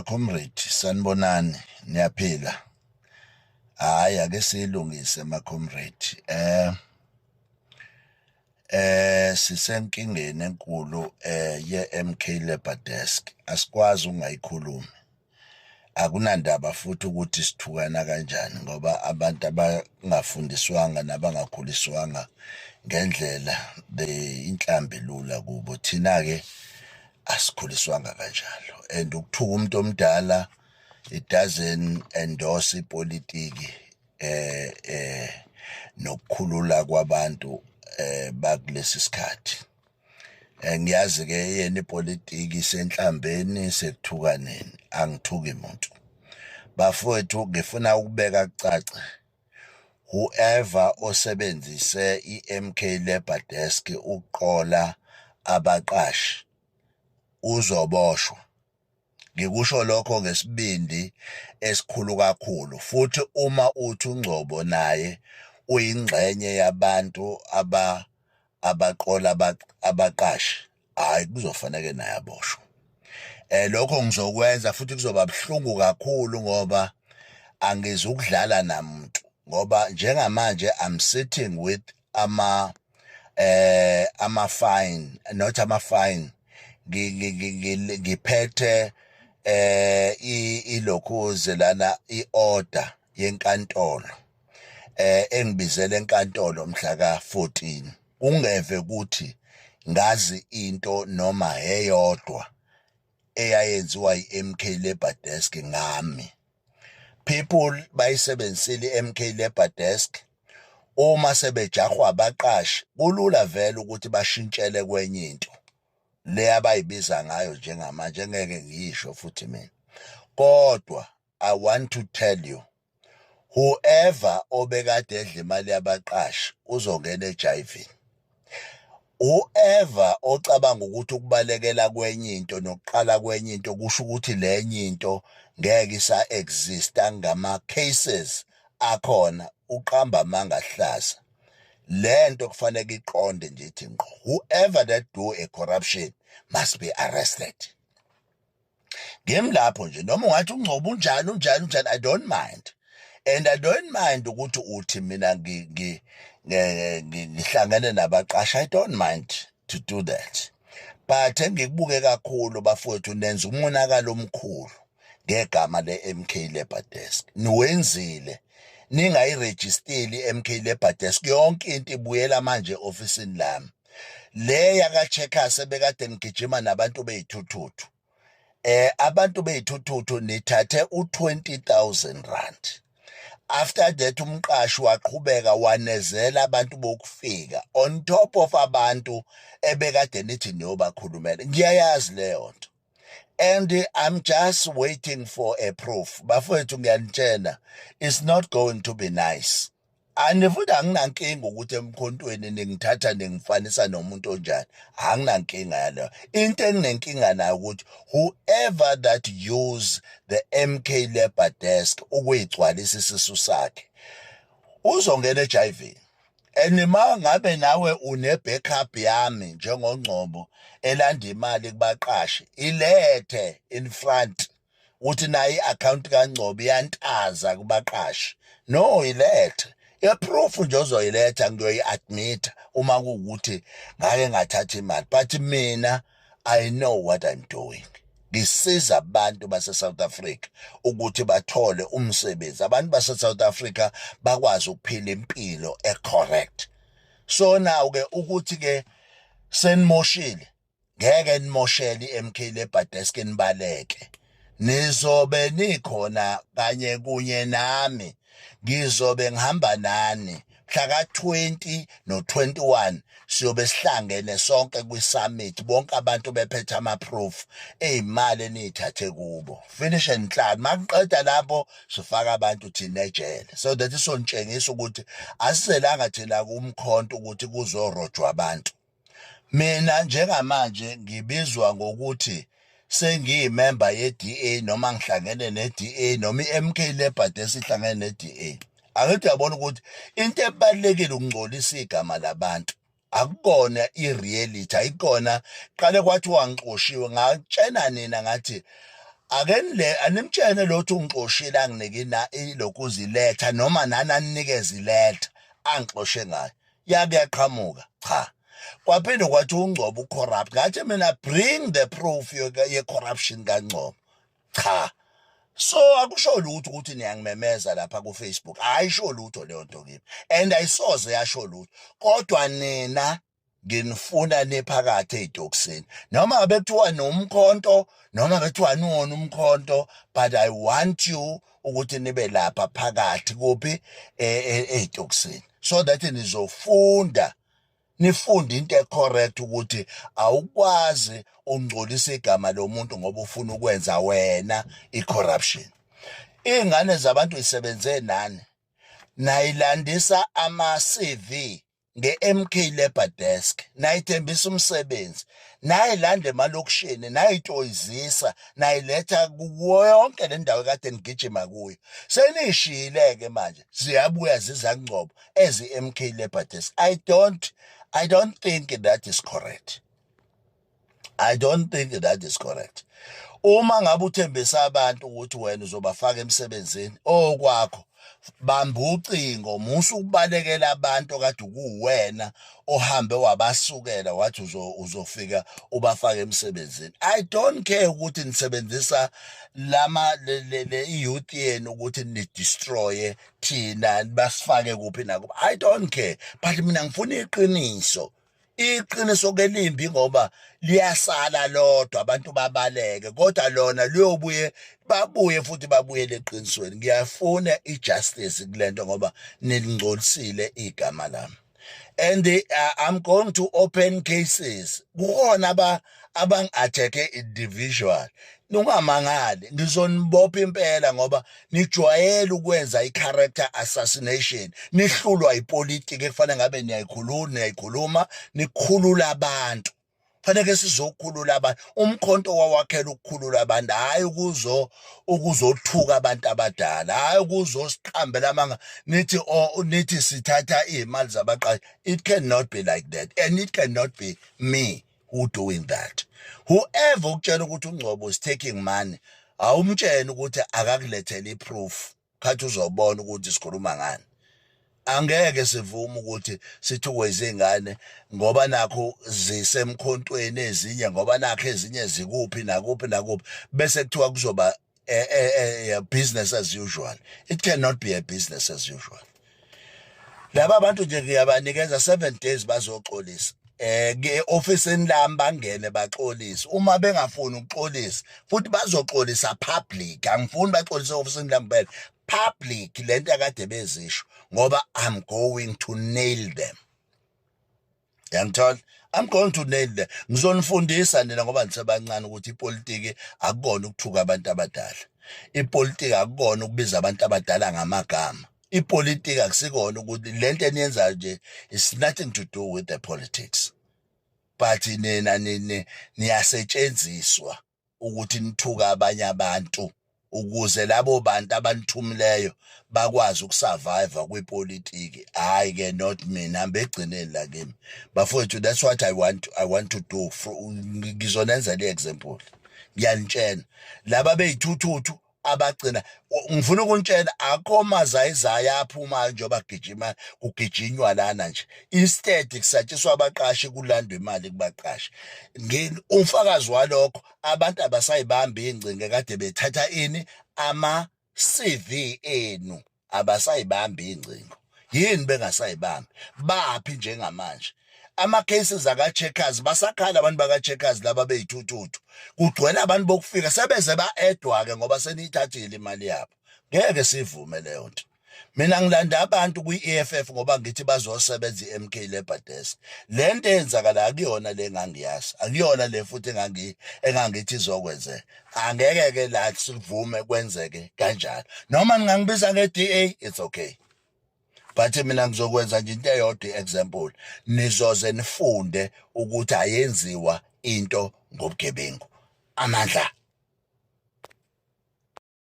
Comrade sanibonani niyaphila. Hayi ake siyilungise comrade. Sisenkingeni enkulu ye-MK Labour Desk. Asikwazi ungayikhulumi. Akunandaba futhi ukuthi sithukana kanjani ngoba abantu abangafundiswanga nabangakhuliswanga ngendlela inhlambi lula kubo. Thina-ke asikhuliswanga kanjalo and ukuthuka umuntu omdala it doesn't endorse ipolitiki nokukhulula kwabantu bakulesi sikhathi. Ngiyazi ke yena ipolitiki senhlambeni sekuthukaneni angithuki umuntu. Bafowethu ngifuna ukubeka kucace. Whoever osebenzise i-MK Labour Desk uqola abaqashi uzoboshwa. Ngikusho lokho ngesibindi esikhulu kakhulu futhi uma uthi uNgcobo naye uyingxenye yabantu abaqola abaqashi, hayi kuzofanele naye aboshwe. Lokho ngizokwenza futhi kuzoba buhlungu kakhulu ngoba angizukudlala namuntu ngoba njengamanje I'm sitting with ama-fine, not ama-fine. Ngiphethe ilokhuze lana i-order yenkantolo engibizele enkantolo mhla ka-14. Ungeve ukuthi ngazi into noma eyodwa eyayenziwa i-MK Labour Desk ngami. People bayisebenzisile i-MK Labour Desk uma sebejahwa abaqashi kulula vele ukuthi bashintshele kwenye into le abayibiza ngayo njengamanje, ngeke ngiyisho futhi mina. Kodwa I want to tell you, whoever obekade edla imali yabaqashi uzongena ejayivini. Whoever ocabanga ukuthi ukubalekela kwenye into nokuqala kwenye into kusho ukuthi lenye into ngeke isa-exista ngama-cases akhona, uqamba amanga hlaza. Lento kufanele iqonde nje ithi ngqo. Whoever that do a corruption must be arrested. Lapho nje noma ungathi uNgcobo unjani, I don't mind. And I don't mind ukuthi uthi mina ngihlangane nabaqashi. I don't mind to do that. But engikubuke kakhulu bafowethu nenza umonakalo omkhulu ngegama le-MK Labour Desk. Niwenzile ningayirejisteli i-MK Labour Desk, yonke into ibuyela manje ofisini lami. Le yaka-Checkers ebekade ngigijima nabantu beyithuthuthu. Abantu beyithuthuthu nithathe u-20,000 rand. After that umqashi waqhubeka wanezela abantu bokufika on top of abantu ebekade nithi niyobakhulumela. Ngiyayazi leyo nto. And I'm just waiting for a proof. Bafowethu ngiyanitshela, it's not going to be nice. Futhi anginankinga ukuthi emkhontweni ningithatha ningifanisa nomuntu onjani. Anginankinga yaleyo. Into enginenkinga nayo ukuthi whoever that use the MK Labour Desk ukuyigcwalisa isisu sakhe uzongena ejayivini. And uma ngabe nawe une-backup yami njengoNgcobo elanda imali kubaqashi, ilethe in front uthi naye i-account kaNgcobo iyantaza kubaqashi. No, ilethe. Proof nje ozoyiletha ngiyoyi-admit uma kuwukuthi ngake ngathatha imali. But mina I know what I'm doing. Ngisiza abantu base-South Africa ukuthi bathole umsebenzi. Abantu base-South Africa bakwazi ukuphila impilo correct. So now-ke ukuthi-ke senimoshile, ngeke nimoshele i-MK Labour Desk nibaleke. Nizobe nikhona kanye kunye nami. Ngizobe ngihamba nani mhla ka-20 no-21 siyobe sihlangene sonke kwi-summit, bonke abantu bephethe ama-proof ey'mali eniy'thathe kubo. Finish and clear. Makuqeda lapho sifaka abantu thina ejele. So that isonitshengisa ukuthi asiselanga thina kumkhonto ukuthi kuzorojwa abantu. Mina njengamanje ngibizwa ngokuthi sengiyimember ye-DA noma ngihlangene ne-DA noma i-MK Labour Desk ihlangene ne-DA. Angithi uyabona ukuthi into ebalulekile ukungcolisa igama labantu. Akukona i-reality, ayikona. Qale kwathi wangixoshiwe ngatshena nina ngathi animtshene lothu ungixoshile anginike ilokuziletha noma nani anikeze iletha angixoshe ngayo yake yaqhamuka cha kwaphinde kwathi uNgcobo ucorrupt ngathi mina bring the proof ye-corruption kaNgcobo cha so akusho lutho ukuthi niyangimemeza lapha ku-Facebook ayisho lutho leyo nto kimi and ayisoze yasho lutho kodwa nina nginifuna nephakathi ey'tokisini noma ngabe kuthiwa nomkhonto noma bethiwa niwona umkhonto but I want you ukuthi nibe lapha phakathi kuphi ey'tokisini so that nizofunda nifunde into ecorrect ukuthi awukwazi ungcolisa igama lomuntu ngoba ufuna ukwenza wena icorruption. Iy'ngane zabantu isebenze nani nayilandisa ama-CV nge-MK Labour Desk nayithembisa umsebenzi nayilanda emalokishini nayitoyizisa nayiletha kuwo yonke le ndawo kade nigijima kuyo seniyishiyile-ke manje ziyabuya zizaNgcobo ezi-MK Labour Desk. I don't think that is correct. I don't think that is correct. Uma ngabe uthembisa abantu ukuthi wena uzobafaka emsebenzini okwakho bamba ucingo musu ukubalekela abantu kade kuwena ohambe wabasukela wathi uzofika ubafaka emsebenzini. I don't care ukuthi nisebenzisa le youth yenu ukuthi ni destroy thina basifake kuphi nakuphi. I don't care but mina ngifuna iqiniso. Iqiniso kelimbi ngoba liyasala lodwa abantu babaleke kodwa lona babuye futhi babuyele eqinisweni. Ngiyafuna ijustice kulento ngoba nilingcolisile igama lami and I'm going to open cases kukhona abangi-attack-e individual. Ungamangali ngizonibopha impela ngoba nijwayele ukwenza i-character assassination nihlulwa ipolitiki ekufanele ngabe niyayikhuluma nikhulula abantu faneke sizokhulula abantu umkhonto wawakhela ukukhulula abantu hayi ukuzothuka abantu abadala hayi ukuzosiqhambela amanga nithi sithatha iy'mali zabaqashi. It cannot be like that and it cannot be me who doing that. Whoever ukutshela ukuthi uNgcobo is taking money awumtshela ukuthi akakulethele iproof khathi uzobona ukuthi sikhuluma ngani. Angeke sivume ukuthi sithukwe izingane ngoba nakho zisemkhontweni ezinye ngoba nakho ezinye zikuphi nakuphi bese kuthiwa kuzoba business as usual. It cannot be a business as usual. Laba bantu nje ngiyabanikeza 7 days bazoxolisa. Ofisini lami bangene baxolisa uma bengafuni ukuxolisa futhi bazoxolisa public. Angifuni baxolisa ofisini lami kuphela public lento akade bezisho ngoba I'm going to nail them. Yangithola I'm going to nail them. Ngizonifundisa nina ngoba nisebancane ukuthi ipolitiki akukona ukuthuka abantu abadala. Ipolitiki akukona ukubiza abantu abadala ngamagama. Ipolitiki akusikona ukuthi lento eniyenzayo nje is nothing to do with the politics. But nina niyasetshenziswa ukuthi nithuka abanye abantu ukuze labo bantu abanithumileyo bakwazi ukusurvive kwepolitiki. Hayi ke not mina hambe egcineni la kimi. Bafowethu that's what I want to do. Ngizonenza le example. Ngiyanitshela laba beyithuthuthu abagcina ngifuna ukuntshela akho mazayizayi aphuma njengoba kugijinywa lana nje instead kusatshiswa abaqashi kulandwe imali kubaqashi. Umfakazi walokho abantu abasayibambi ingcinge kade bethatha ama-CV enu abasayibambi ingcingo. Yini bengasayibambi baphi njengamanje? Ama-cases aka-Checkers basakhala abantu baka-Checkers laba beyithuthuthu kugcwele abantu bokufika sebeze ba-edwa-ke ngoba seniyithathile imali yabo. Ngeke sivume leyo nto. Mina ngilanda abantu kwi-EFF ngoba ngithi bazosebenza i-MK Labour Desk. Le nto eyenzakala akuyona le engangiyazi akuyona le futhi engangithi izokwenzeka. Angeke-ke la sivume kwenzeke kanjalo noma ningangibiza nge-DA it's okay. But mina ngizokwenza nje into eyodwa i-example nizoze nifunde ukuthi ayenziwa into ngobugebengu. Amandla.